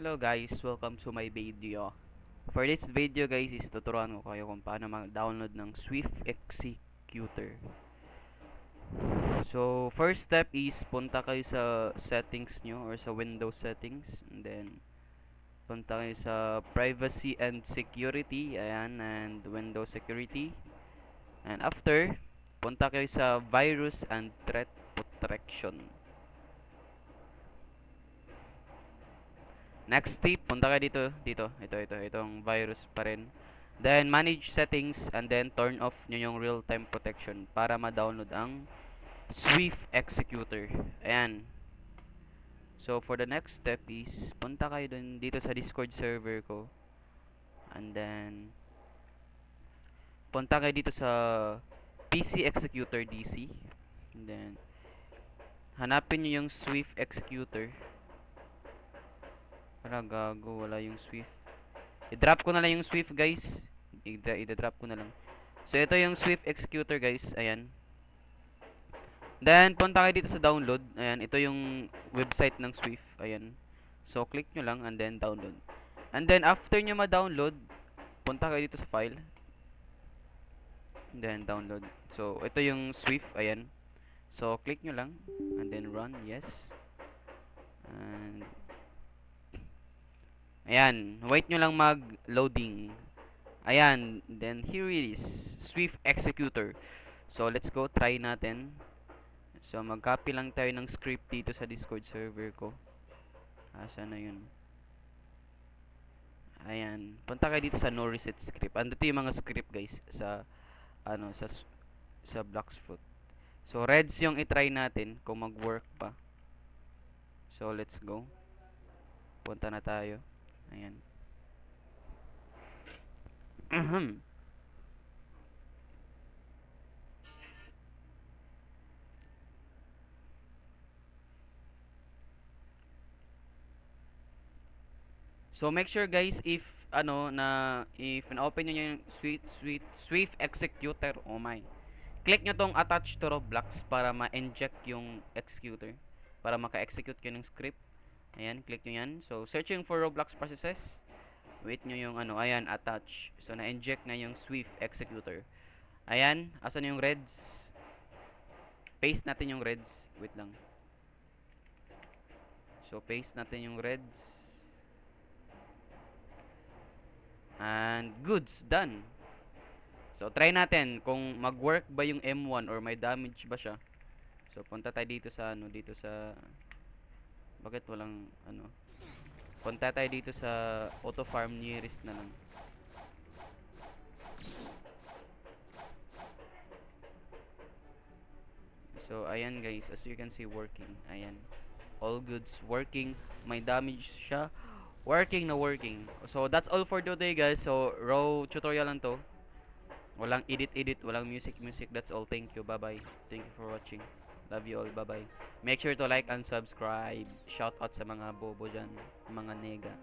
Hello guys, welcome to my video. For this video guys is tuturuan ko kayo kung paano mag-download ng Swift Executor. So first step is punta kayo sa settings nyo or sa Windows settings, and then punta kayo sa privacy and security, ayan, and Windows security. And after, punta kayo sa virus and threat protection. Next tip, punta kayo itong virus pa rin. Then manage settings and then turn off nyo yung real-time protection para ma-download ang Swift Executor. Ayan. So for the next step is punta kayo dito sa Discord server ko. And then punta kayo dito sa PC Executor DC. And then hanapin nyo yung Swift Executor. Para gago, wala yung Swift. I-drop ko na lang yung Swift guys. I-drop ko na lang. So ito yung Swift Executor guys. Ayan. Then punta kayo dito sa download. Ayan, ito yung website ng Swift. Ayan. So click nyo lang and then download. And then after nyo ma-download, punta kayo dito sa file. And then download. So ito yung Swift. Ayan. So click nyo lang and then run. Yes. And ayan, wait nyo lang mag-loading. Ayan, then here it is, Swift Executor. So let's go, try natin. So mag-copy lang tayo ng script dito sa Discord server ko. Asa na yun? Ayan, punta kayo dito sa no reset script. Andito yung mga script guys sa ano sa Bloxfruit. So reds yung i-try natin kung mag-work pa. So let's go. Punta na tayo. Ayan. So make sure guys if na-open niyo yung Swift Executor, oh my. Click nyo tong attach to Roblox para ma-inject yung executor. Para maka-execute kayo ng script. Ayan, click nyo yan. So searching for Roblox processes. Wait nyo yung ayan, attach. So na-inject na yung Swift Executor. Ayan, asan yung reds? Paste natin yung reds. Wait lang. So paste natin yung reds. And goods, done. So try natin kung mag-work ba yung M1 or may damage ba siya. So punta tayo dito sa dito sa bakit walang punta tayo dito sa auto farm nearest na lang. So ayan guys, as you can see working. Ayan. All goods working. May damage siya. Working na working. So that's all for today guys. So raw tutorial lang to. Walang edit, walang music. That's all. Thank you. Bye-bye. Thank you for watching. Love you all. Bye-bye. Make sure to like and subscribe. Shout out sa mga bobo dyan. Mga nega.